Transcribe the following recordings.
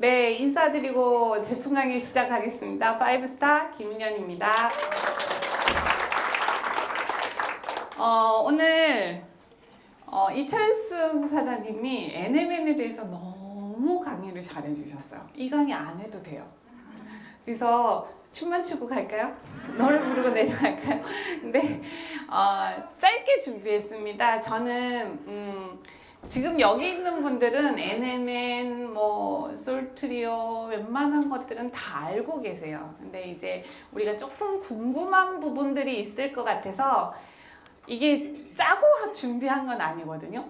네, 인사드리고 제품 강의 시작하겠습니다. 5스타 김은현입니다. 오늘 이철승 사장님이 NMN에 대해서 너무 강의를 잘해 주셨어요. 이 강의 안 해도 돼요. 그래서 춤만 추고 갈까요? 노래 부르고 내려갈까요? 근데 짧게 준비했습니다. 저는 지금 여기 있는 분들은 NMN, 솔트리오 웬만한 것들은 다 알고 계세요. 근데 이제 우리가 조금 궁금한 부분들이 있을 것 같아서 이게 짜고 준비한 건 아니거든요.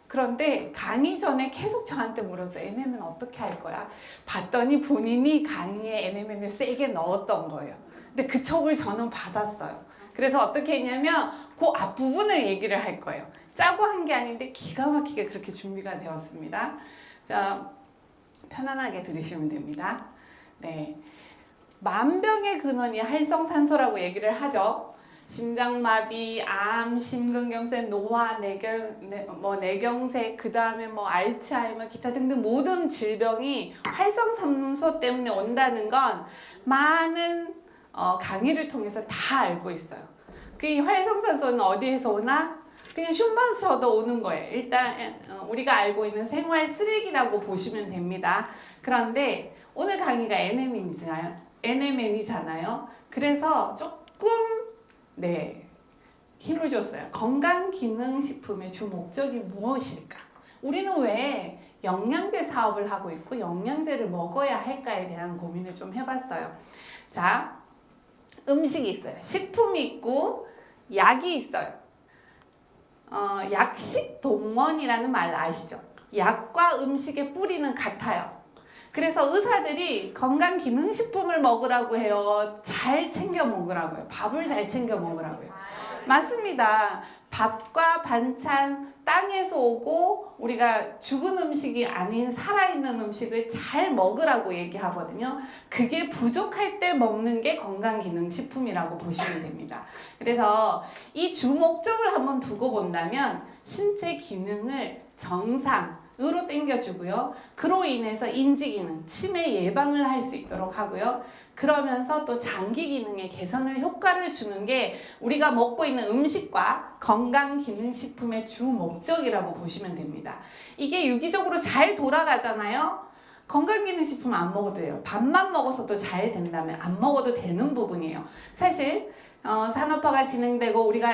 그런데 강의 전에 계속 저한테 물어서 NMN 어떻게 할 거야? 봤더니 본인이 강의에 NMN을 세게 넣었던 거예요. 근데 그 촉을 저는 받았어요. 그래서 어떻게 했냐면 그 앞부분을 얘기를 할 거예요. 짜고 한 게 아닌데 기가 막히게 그렇게 준비가 되었습니다. 자, 편안하게 들으시면 됩니다. 네, 만병의 근원이 활성산소라고 얘기를 하죠. 심장마비, 암, 심근경색, 노화, 뇌경색, 그 다음에 알츠하이머, 기타 등등 모든 질병이 활성산소 때문에 온다는 건 많은 강의를 통해서 다 알고 있어요. 그 활성산소는 어디에서 오나? 그냥 숨만 쉬어도 오는 거예요. 일단 우리가 알고 있는 생활 쓰레기라고 보시면 됩니다. 그런데 오늘 강의가 NMN이잖아요. 그래서 조금 힘을 줬어요. 건강기능식품의 주 목적이 무엇일까? 우리는 왜 영양제 사업을 하고 있고 영양제를 먹어야 할까에 대한 고민을 좀 해봤어요. 자, 음식이 있어요. 식품이 있고 약이 있어요. 약식동원이라는 말 아시죠? 약과 음식의 뿌리는 같아요. 그래서 의사들이 건강기능식품을 먹으라고 해요. 잘 챙겨 먹으라고요. 밥을 잘 챙겨 먹으라고요. 맞습니다. 밥과 반찬, 땅에서 오고 우리가 죽은 음식이 아닌 살아있는 음식을 잘 먹으라고 얘기하거든요. 그게 부족할 때 먹는 게 건강기능식품이라고 보시면 됩니다. 그래서 이 주 목적을 한번 두고 본다면 신체 기능을 정상으로 땡겨주고요. 그로 인해서 인지기능, 치매 예방을 할 수 있도록 하고요. 그러면서 또 장기 기능의 개선을 효과를 주는 게 우리가 먹고 있는 음식과 건강기능식품의 주 목적이라고 보시면 됩니다. 이게 유기적으로 잘 돌아가잖아요. 건강기능식품 안 먹어도 돼요. 밥만 먹어서도 잘 된다면 안 먹어도 되는 부분이에요. 사실 산업화가 진행되고 우리가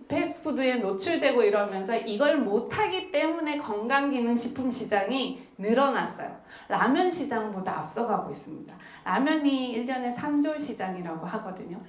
패스트푸드에 노출되고 이러면서 이걸 못하기 때문에 건강기능식품 시장이 늘어났어요. 라면 시장보다 앞서가고 있습니다. 라면이 1년에 3조 시장이라고 하거든요.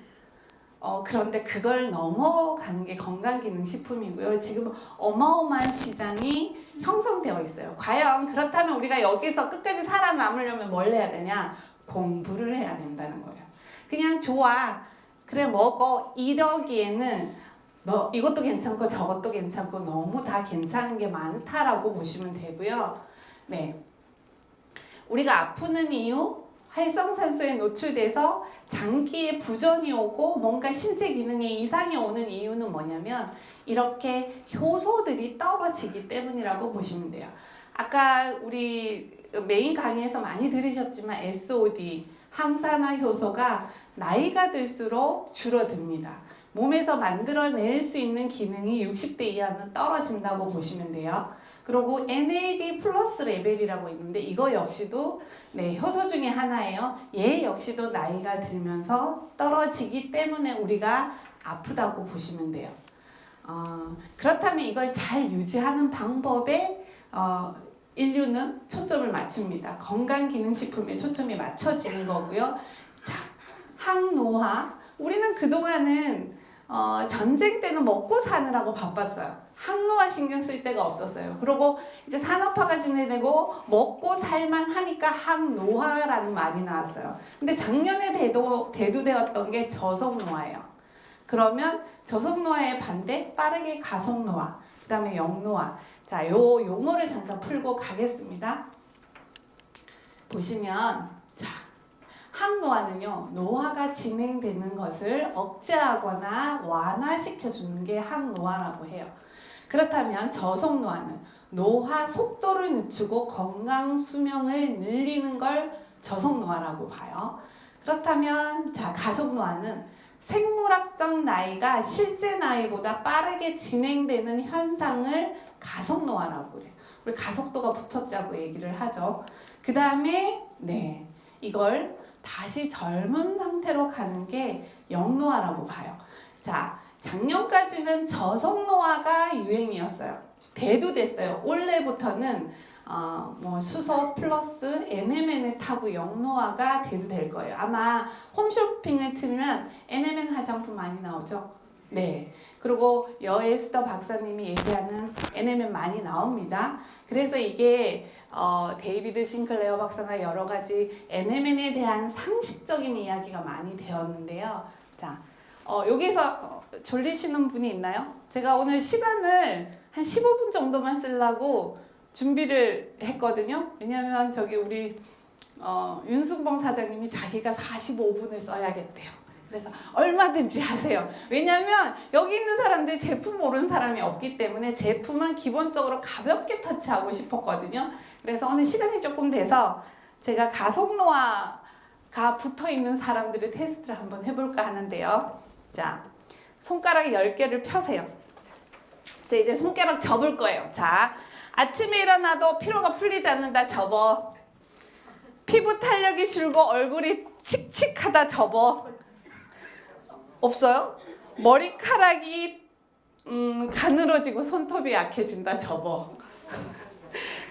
그런데 그걸 넘어가는 게 건강기능식품이고요. 지금 어마어마한 시장이 형성되어 있어요. 과연 그렇다면 우리가 여기서 끝까지 살아남으려면 뭘 해야 되냐? 공부를 해야 된다는 거예요. 그냥 좋아. 그래 먹어. 이러기에는 너 이것도 괜찮고 저것도 괜찮고 너무 다 괜찮은 게 많다라고 보시면 되고요. 네, 우리가 아프는 이유, 활성산소에 노출돼서 장기에 부전이 오고 뭔가 신체 기능에 이상이 오는 이유는 뭐냐면 이렇게 효소들이 떨어지기 때문이라고 보시면 돼요. 아까 우리 메인 강의에서 많이 들으셨지만 SOD, 항산화 효소가 나이가 들수록 줄어듭니다. 몸에서 만들어낼 수 있는 기능이 60대 이하는 떨어진다고 보시면 돼요. 그리고 NAD 플러스 레벨이라고 있는데 이거 역시도 효소 중에 하나예요. 얘 역시도 나이가 들면서 떨어지기 때문에 우리가 아프다고 보시면 돼요. 그렇다면 이걸 잘 유지하는 방법에 인류는 초점을 맞춥니다. 건강기능식품에 초점이 맞춰지는 거고요. 자, 항노화. 우리는 그동안은 전쟁 때는 먹고 사느라고 바빴어요. 항노화 신경 쓸 데가 없었어요. 그리고 이제 산업화가 진행되고 먹고 살만 하니까 항노화라는 말이 나왔어요. 근데 작년에 대두되었던 게 저속노화예요. 그러면 저속노화의 반대 빠르게 가속노화, 그 다음에 역노화. 자, 요 용어를 잠깐 풀고 가겠습니다. 보시면 항노화는요, 노화가 진행되는 것을 억제하거나 완화시켜주는 게 항노화라고 해요. 그렇다면 저속노화는 노화 속도를 늦추고 건강 수명을 늘리는 걸 저속노화라고 봐요. 그렇다면 자, 가속노화는 생물학적 나이가 실제 나이보다 빠르게 진행되는 현상을 가속노화라고 그래요. 우리 가속도가 붙었자고 얘기를 하죠. 그 다음에 네, 이걸 다시 젊은 상태로 가는 게 역노화라고 봐요. 자, 작년까지는 저속노화가 유행이었어요. 대두됐어요. 올해부터는 뭐 수소 플러스 NMN을 타고 역노화가 대두될 거예요. 아마 홈쇼핑을 틀면 NMN 화장품 많이 나오죠. 네. 그리고 여에스더 박사님이 얘기하는 NMN 많이 나옵니다. 그래서 이게 데이비드 싱클레어 박사나 여러 가지 NMN에 대한 상식적인 이야기가 많이 되었는데요. 자, 여기서 졸리시는 분이 있나요? 제가 오늘 시간을 한 15분 정도만 쓰려고 준비를 했거든요. 왜냐면 저기 우리 윤승봉 사장님이 자기가 45분을 써야겠대요. 그래서 얼마든지 하세요. 왜냐면 여기 있는 사람들 제품 모르는 사람이 없기 때문에 제품은 기본적으로 가볍게 터치하고 싶었거든요. 그래서 오늘 시간이 조금 돼서 제가 가속노화가 붙어있는 사람들의 테스트를 한번 해볼까 하는데요. 자, 손가락 10개를 펴세요. 자, 이제 손가락 접을 거예요. 자, 아침에 일어나도 피로가 풀리지 않는다 접어. 피부 탄력이 줄고 얼굴이 칙칙하다 접어. 없어요? 머리카락이 가늘어지고 손톱이 약해진다 접어.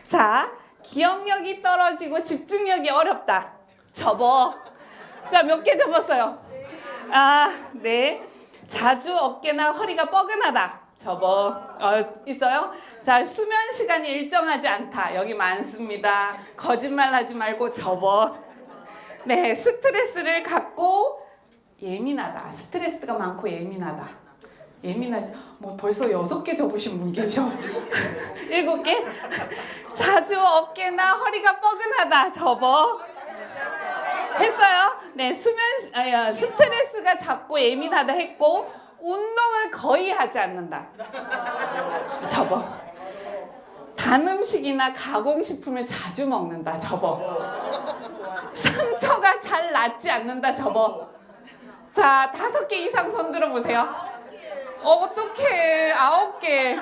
자, 기억력이 떨어지고 집중력이 어렵다 접어. 자, 몇 개 접었어요? 네. 자주 어깨나 허리가 뻐근하다 접어. 있어요? 자, 수면 시간이 일정하지 않다. 여기 많습니다. 거짓말하지 말고 접어. 네, 스트레스를 갖고 예민하다. 스트레스가 많고 예민하다. 예민하지. 뭐 벌써 6개 접으신 분 계셔. 7개? 자주 어깨나 허리가 뻐근하다. 접어. 했어요? 네, 스트레스가 작고 예민하다 했고 운동을 거의 하지 않는다. 접어. 단 음식이나 가공식품을 자주 먹는다. 접어. 상처가 잘 낫지 않는다. 접어. 자, 5개 이상 손 들어보세요. 어떡해. 9개.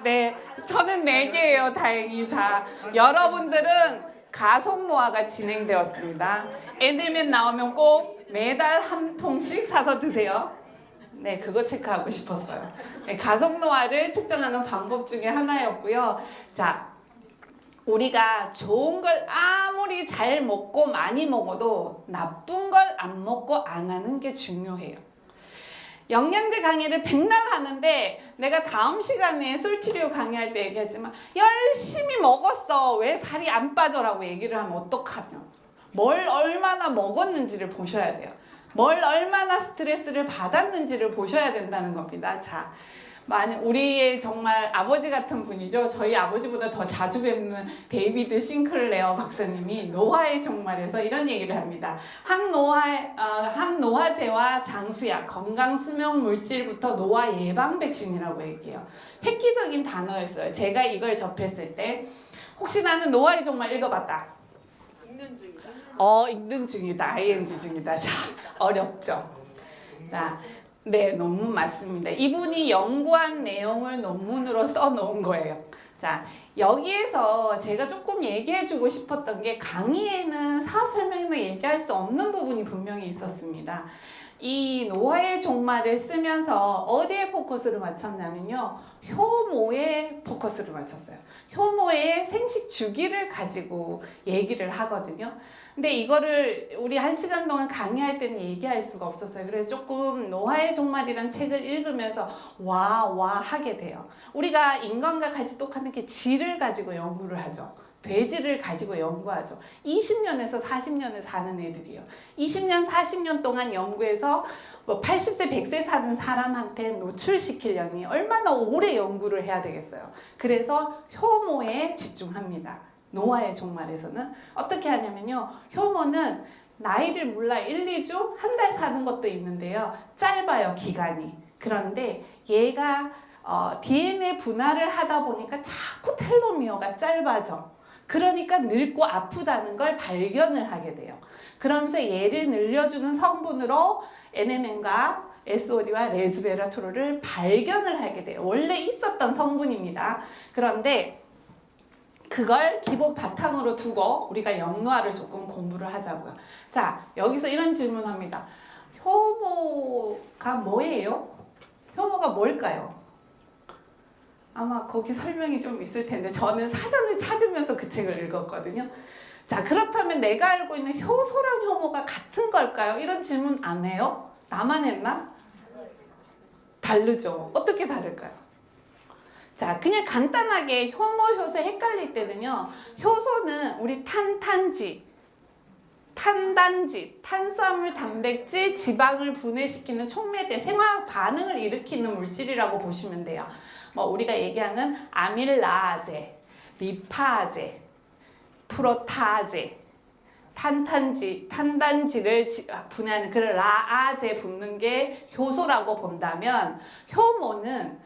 네. 저는 4개예요. 다행히. 자, 여러분들은 가속노화가 진행되었습니다. NMN 나오면 꼭 매달 한 통씩 사서 드세요. 네, 그거 체크하고 싶었어요. 네, 가속노화를 측정하는 방법 중에 하나였고요. 자, 우리가 좋은 걸 아무리 잘 먹고 많이 먹어도 나쁜 걸 안 먹고 안 하는 게 중요해요. 영양제 강의를 백날 하는데 내가 다음 시간에 솔티리오 강의할 때 얘기했지만 열심히 먹었어. 왜 살이 안 빠져라고 얘기를 하면 어떡하냐. 뭘 얼마나 먹었는지를 보셔야 돼요. 뭘 얼마나 스트레스를 받았는지를 보셔야 된다는 겁니다. 자, 우리의 정말 아버지 같은 분이죠. 저희 아버지보다 더 자주 뵙는 데이비드 싱클레어 박사님이 노화의 종말에서 이런 얘기를 합니다. 항노화제와 장수약, 건강수명 물질부터 노화 예방 백신이라고 얘기해요. 획기적인 단어였어요. 제가 이걸 접했을 때 혹시 나는 노화의 종말 읽어봤다. 읽는 중이다. 읽는 중이다. ing 중이다. 자, 어렵죠. 자, 네, 논문 맞습니다. 이분이 연구한 내용을 논문으로 써놓은 거예요. 자, 여기에서 제가 조금 얘기해주고 싶었던 게 강의에는 사업 설명이나 얘기할 수 없는 부분이 분명히 있었습니다. 이 노화의 종말을 쓰면서 어디에 포커스를 맞췄냐면요. 효모에 포커스를 맞췄어요. 효모의 생식 주기를 가지고 얘기를 하거든요. 근데 이거를 우리 1시간 동안 강의할 때는 얘기할 수가 없었어요. 그래서 조금 노화의 종말이라는 책을 읽으면서 와 하게 돼요. 우리가 인간과 같이 똑같은 게 질을 가지고 연구를 하죠. 돼지를 가지고 연구하죠. 20년에서 40년을 사는 애들이요. 20년, 40년 동안 연구해서 80세, 100세 사는 사람한테 노출시키려니 얼마나 오래 연구를 해야 되겠어요. 그래서 효모에 집중합니다. 노화의 종말에서는 어떻게 하냐면요. 효모는 나이를 몰라 1, 2주, 한 달 사는 것도 있는데요. 짧아요, 기간이. 그런데 얘가 DNA 분할을 하다 보니까 자꾸 텔로미어가 짧아져. 그러니까 늙고 아프다는 걸 발견을 하게 돼요. 그러면서 얘를 늘려주는 성분으로 NMN과 SOD와 레즈베라토르를 발견을 하게 돼요. 원래 있었던 성분입니다. 그런데 그걸 기본 바탕으로 두고 우리가 영노화를 조금 공부를 하자고요. 자, 여기서 이런 질문합니다. 효모가 뭐예요? 효모가 뭘까요? 아마 거기 설명이 좀 있을 텐데 저는 사전을 찾으면서 그 책을 읽었거든요. 자, 그렇다면 내가 알고 있는 효소랑 효모가 같은 걸까요? 이런 질문 안 해요? 나만 했나? 다르죠. 어떻게 다를까요? 자, 그냥 간단하게 효모, 효소 헷갈릴 때는요. 효소는 우리 탄단지, 탄수화물, 단백질, 지방을 분해시키는 촉매제, 생화학 반응을 일으키는 물질이라고 보시면 돼요. 뭐 우리가 얘기하는 아밀라제, 리파제, 프로타제, 탄단지를 분해하는 그런 라아제 붙는 게 효소라고 본다면 효모는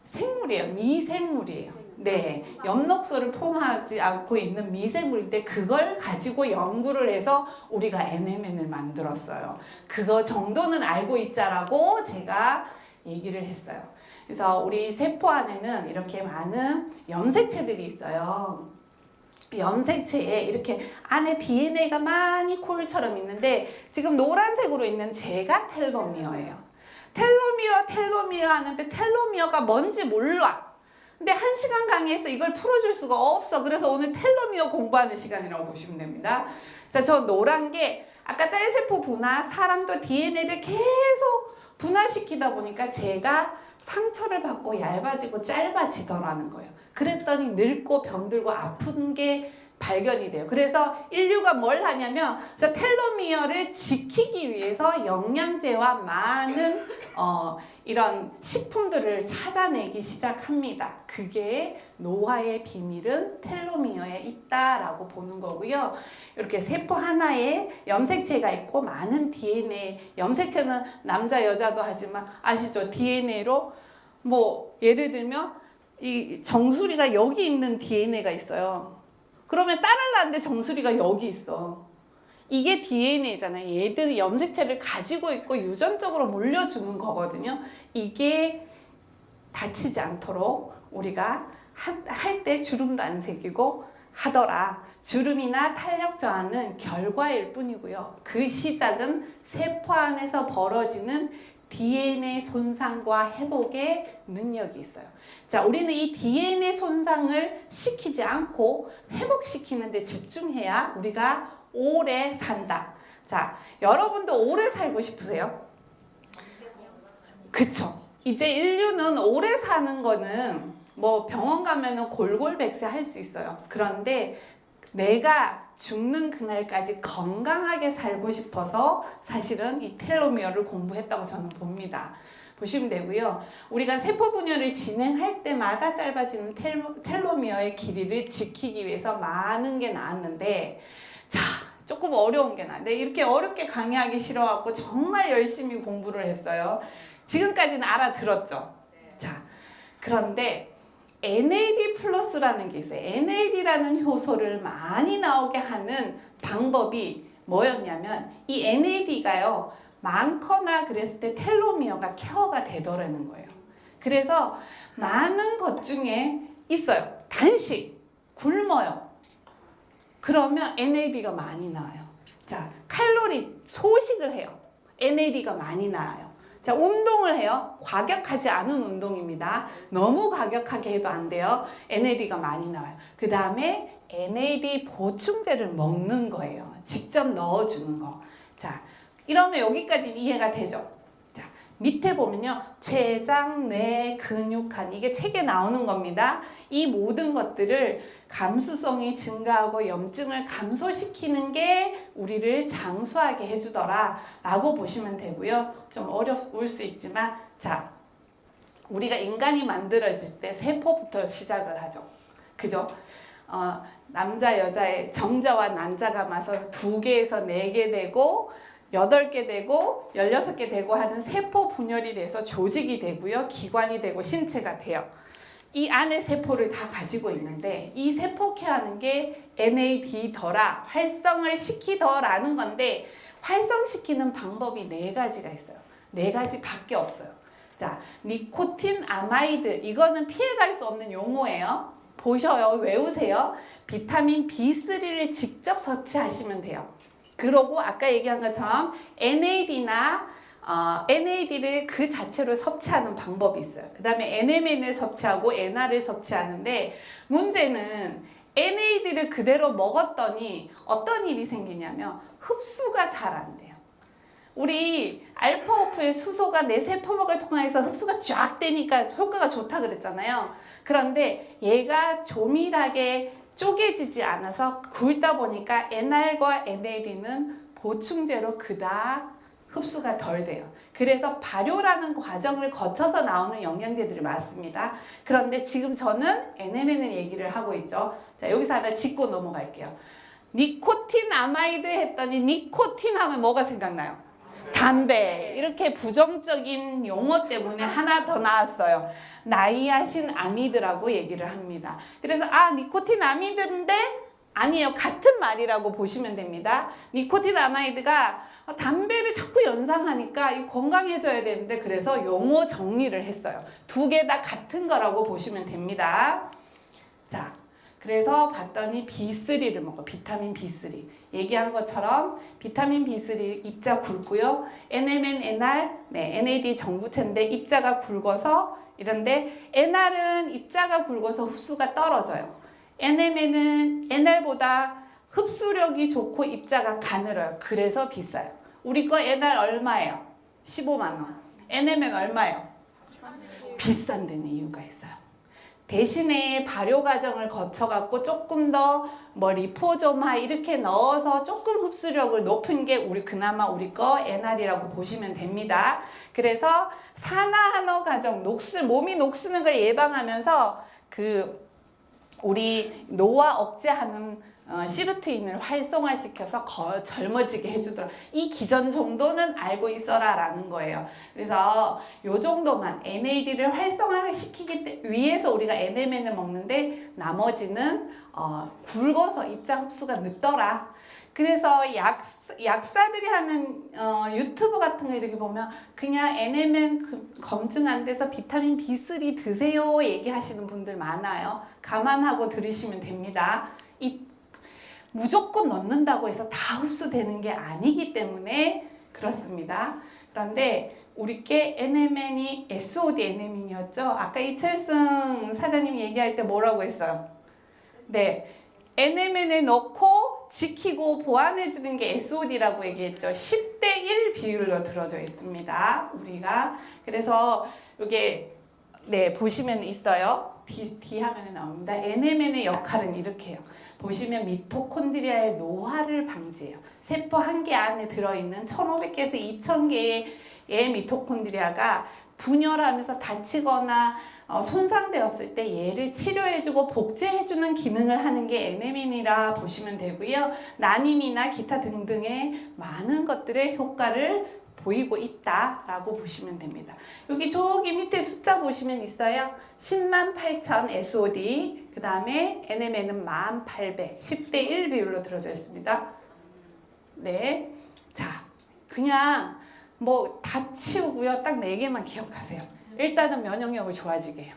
생물이에요. 미생물이에요. 네, 엽록소를 포함하지 않고 있는 미생물인데 그걸 가지고 연구를 해서 우리가 NMN을 만들었어요. 그거 정도는 알고 있자라고 제가 얘기를 했어요. 그래서 우리 세포 안에는 이렇게 많은 염색체들이 있어요. 염색체에 이렇게 안에 DNA가 많이 콜처럼 있는데 지금 노란색으로 있는 제가 텔로미어예요. 텔로미어 하는데 텔로미어가 뭔지 몰라. 근데 1시간 강의에서 이걸 풀어줄 수가 없어. 그래서 오늘 텔로미어 공부하는 시간이라고 보시면 됩니다. 자, 저 노란 게 아까 딸세포 분화, 사람도 DNA를 계속 분화시키다 보니까 제가 상처를 받고 얇아지고 짧아지더라는 거예요. 그랬더니 늙고 병들고 아픈 게 발견이 돼요. 그래서 인류가 뭘 하냐면 텔로미어를 지키기 위해서 영양제와 많은 이런 식품들을 찾아내기 시작합니다. 그게 노화의 비밀은 텔로미어에 있다라고 보는 거고요. 이렇게 세포 하나에 염색체가 있고 많은 DNA, 염색체는 남자 여자도 하지만 아시죠? DNA로 뭐 예를 들면 이 정수리가 여기 있는 DNA가 있어요. 그러면 딸을 낳는데 정수리가 여기 있어. 이게 DNA잖아요. 얘들이 염색체를 가지고 있고 유전적으로 물려주는 거거든요. 이게 다치지 않도록 우리가 할 때 주름도 안 새기고 하더라. 주름이나 탄력 저하는 결과일 뿐이고요. 그 시작은 세포 안에서 벌어지는 DNA 손상과 회복의 능력이 있어요. 자, 우리는 이 DNA 손상을 시키지 않고 회복시키는 데 집중해야 우리가 오래 산다. 자, 여러분도 오래 살고 싶으세요? 그쵸. 이제 인류는 오래 사는 거는 뭐 병원 가면은 골골백세 할 수 있어요. 그런데 내가 죽는 그날까지 건강하게 살고 싶어서 사실은 이 텔로미어를 공부했다고 저는 봅니다. 보시면 되고요. 우리가 세포 분열을 진행할 때마다 짧아지는 텔로미어의 길이를 지키기 위해서 많은 게 나왔는데, 자, 조금 어려운 게 나왔는데 이렇게 어렵게 강의하기 싫어갖고 정말 열심히 공부를 했어요. 지금까지는 알아들었죠? 자, 그런데 NAD 플러스라는 게 있어요. NAD라는 효소를 많이 나오게 하는 방법이 뭐였냐면 이 NAD가요. 많거나 그랬을 때 텔로미어가 케어가 되더라는 거예요. 그래서 많은 것 중에 있어요. 단식, 굶어요. 그러면 NAD가 많이 나와요. 자, 칼로리 소식을 해요. NAD가 많이 나와요. 자, 운동을 해요. 과격하지 않은 운동입니다. 너무 과격하게 해도 안 돼요. NAD가 많이 나와요. 그 다음에 NAD 보충제를 먹는 거예요. 직접 넣어주는 거. 자, 이러면 여기까지 이해가 되죠? 자, 밑에 보면요. 췌장, 뇌, 근육간 이게 책에 나오는 겁니다. 이 모든 것들을 감수성이 증가하고 염증을 감소시키는 게 우리를 장수하게 해주더라 라고 보시면 되고요. 좀 어려울 수 있지만 자, 우리가 인간이 만들어질 때 세포부터 시작을 하죠. 그죠? 남자 여자의 정자와 난자가 맞아서 2개에서 4개 되고 8개 되고 16개 되고 하는 세포 분열이 돼서 조직이 되고요. 기관이 되고 신체가 돼요. 이 안에 세포를 다 가지고 있는데 이 세포 케어하는 게 NAD더라, 활성을 시키더라는 건데 활성시키는 방법이 4가지가 있어요. 4가지밖에 없어요. 자, 니코틴 아마이드, 이거는 피해갈 수 없는 용어예요. 보셔요, 외우세요. 비타민 B3를 직접 섭취하시면 돼요. 그러고 아까 얘기한 것처럼 NAD를 그 자체로 섭취하는 방법이 있어요. 그 다음에 NMN을 섭취하고 NR을 섭취하는데 문제는 NAD를 그대로 먹었더니 어떤 일이 생기냐면 흡수가 잘 안 돼요. 우리 알파오프의 수소가 내 세포막을 통해서 흡수가 쫙 되니까 효과가 좋다 그랬잖아요. 그런데 얘가 조밀하게 쪼개지지 않아서 굵다 보니까 NR과 NAD는 보충제로 그닥 흡수가 덜 돼요. 그래서 발효라는 과정을 거쳐서 나오는 영양제들이 많습니다. 그런데 지금 저는 NMN을 얘기를 하고 있죠. 자, 여기서 하나 짚고 넘어갈게요. 니코틴 아마이드 했더니 니코틴 하면 뭐가 생각나요? 담배. 이렇게 부정적인 용어 때문에 하나 더 나왔어요. 나이아신 아미드라고 얘기를 합니다. 그래서 니코틴 아미드인데 아니에요. 같은 말이라고 보시면 됩니다. 니코틴 아마이드가 담배를 자꾸 연상하니까 이 건강해져야 되는데 그래서 용어 정리를 했어요. 2개 다 같은 거라고 보시면 됩니다. 자, 그래서 봤더니 B3를 먹어. 비타민 B3. 얘기한 것처럼 비타민 B3 입자 굵고요. NMN, NR, NAD 정부체인데 입자가 굵어서 이런데 NR은 입자가 굵어서 흡수가 떨어져요. NMN은 NR보다 흡수력이 좋고 입자가 가늘어요. 그래서 비싸요. 우리 거 NR 얼마예요? 15만 원. NMN 얼마예요? 비싼 데는 이유가 있어요. 대신에 발효 과정을 거쳐갖고 조금 더 리포조마 이렇게 넣어서 조금 흡수력을 높은 게 그나마 우리 거 NR이라고 보시면 됩니다. 그래서 산화한호 과정, 몸이 녹쓰는 걸 예방하면서 우리 노화 억제하는 시루트인을 활성화시켜서 젊어지게 해주더라. 이 기전 정도는 알고 있어라 라는 거예요. 그래서 요 정도만 NAD를 활성화시키기 위해서 우리가 NMN을 먹는데 나머지는 굵어서 입자 흡수가 늦더라. 그래서 약사들이 하는 유튜브 같은 거 이렇게 보면 그냥 NMN 검증 안 돼서 비타민 B3 드세요 얘기하시는 분들 많아요. 감안하고 들으시면 됩니다. 무조건 넣는다고 해서 다 흡수되는 게 아니기 때문에 그렇습니다. 그런데 우리께 NMN이 SOD NMN이었죠? 아까 이철승 사장님이 얘기할 때 뭐라고 했어요? 네, NMN을 넣고 지키고 보완해주는 게 SOD라고 얘기했죠. 10대 1 비율로 들어져 있습니다. 우리가 그래서 이게 보시면 있어요. D 화면에 나옵니다. NMN의 역할은 이렇게 해요. 보시면 미토콘드리아의 노화를 방지해요. 세포 한 개 안에 들어있는 1500개에서 2000개의 미토콘드리아가 분열하면서 다치거나 손상되었을 때 얘를 치료해주고 복제해주는 기능을 하는 게 NMN이라 보시면 되고요. 난임이나 기타 등등의 많은 것들의 효과를 보이고 있다라고 보시면 됩니다. 여기 저기 밑에 숫자 보시면 있어요. 108,000 SOD, 그 다음에 NMN은 1800, 10대 1 비율로 들어져 있습니다. 네, 자, 그냥 다 치우고요. 딱 4개만 기억하세요. 일단은 면역력을 좋아지게 해요.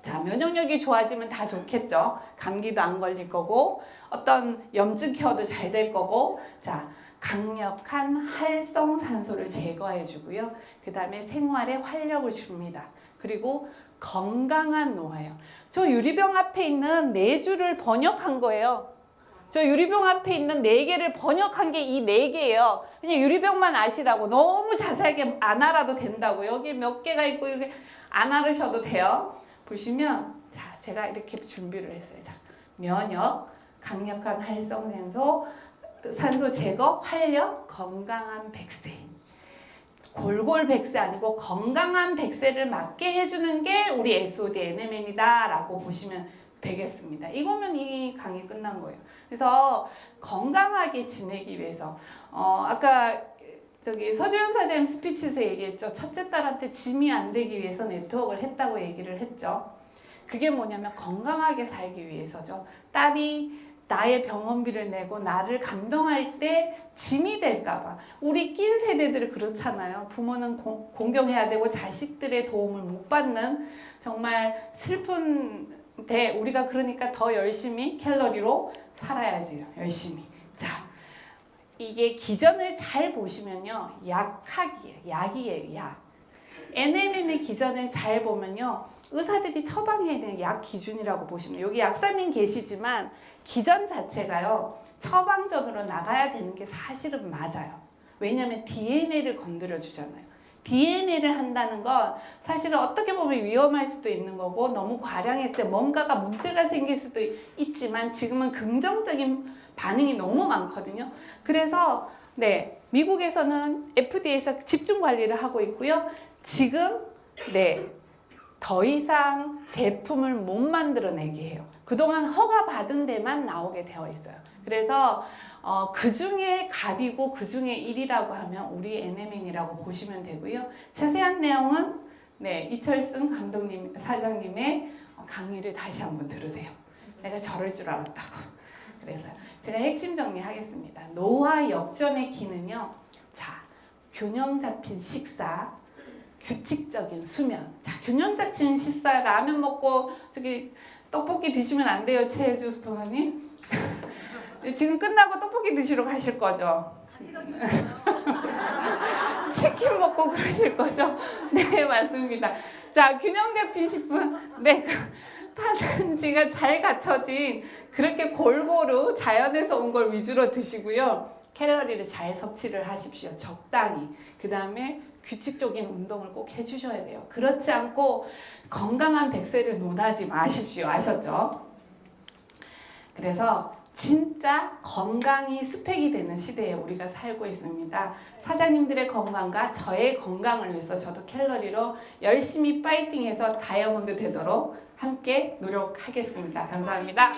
자, 면역력이 좋아지면 다 좋겠죠. 감기도 안 걸릴 거고 어떤 염증 케어도 잘 될 거고. 자, 강력한 활성산소를 제거해 주고요. 그 다음에 생활에 활력을 줍니다. 그리고 건강한 노화예요. 저 유리병 앞에 있는 4줄을 번역한 거예요. 저 유리병 앞에 있는 4개를 번역한 게 이 4개예요. 그냥 유리병만 아시라고. 너무 자세하게 안 알아도 된다고. 여기 몇 개가 있고 이렇게 안 알으셔도 돼요. 보시면 자, 제가 이렇게 준비를 했어요. 자, 면역, 강력한 활성산소, 산소 제거, 활력, 건강한 100세. 골골 100세 아니고 건강한 100세를 맞게 해주는 게 우리 SOD NMN이다 라고 보시면 되겠습니다. 이거면 이 강의 끝난 거예요. 그래서 건강하게 지내기 위해서 아까 서주현 사장님 스피치에서 얘기했죠. 첫째 딸한테 짐이 안 되기 위해서 네트워크를 했다고 얘기를 했죠. 그게 뭐냐면 건강하게 살기 위해서죠. 딸이 나의 병원비를 내고 나를 간병할 때 짐이 될까봐. 우리 낀 세대들이 그렇잖아요. 부모는 공경해야 되고 자식들의 도움을 못 받는 정말 슬픈데 우리가 그러니까 더 열심히 캘러리로 살아야지. 열심히. 자, 이게 기전을 잘 보시면요. 약이에요. 약. NMN의 기전을 잘 보면요. 의사들이 처방해야 되는 약 기준이라고 보시면 여기 약사님 계시지만 기전 자체가요. 처방전으로 나가야 되는 게 사실은 맞아요. 왜냐하면 DNA를 건드려 주잖아요. DNA를 한다는 건 사실은 어떻게 보면 위험할 수도 있는 거고 너무 과량했을 때 뭔가가 문제가 생길 수도 있지만 지금은 긍정적인 반응이 너무 많거든요. 그래서 네, 미국에서는 FDA에서 집중 관리를 하고 있고요. 지금 네, 더 이상 제품을 못 만들어내게 해요. 그동안 허가받은 데만 나오게 되어 있어요. 그래서 그 중에 갑이고 그 중에 1이라고 하면 우리 NMN이라고 보시면 되고요. 자세한 내용은 네, 이철승 감독님, 사장님의 강의를 다시 한번 들으세요. 내가 저럴 줄 알았다고. 그래서 제가 핵심 정리하겠습니다. 노화 역전의 키는요. 자, 균형 잡힌 식사, 규칙적인 수면. 자, 균형 잡힌 식사, 라면 먹고 떡볶이 드시면 안 돼요, 최혜주 변호사님. 지금 끝나고 떡볶이 드시러 가실 거죠? 치킨 먹고 그러실 거죠? 네, 맞습니다. 자, 균형 잡힌 식품. 네, 탄단지가 잘 갖춰진 그렇게 골고루 자연에서 온 걸 위주로 드시고요. 칼로리를 잘 섭취를 하십시오. 적당히. 그 다음에 규칙적인 운동을 꼭 해주셔야 돼요. 그렇지 않고 건강한 100세를 논하지 마십시오. 아셨죠? 그래서 진짜 건강이 스펙이 되는 시대에 우리가 살고 있습니다. 사장님들의 건강과 저의 건강을 위해서 저도 캘러리로 열심히 파이팅해서 다이아몬드 되도록 함께 노력하겠습니다. 감사합니다.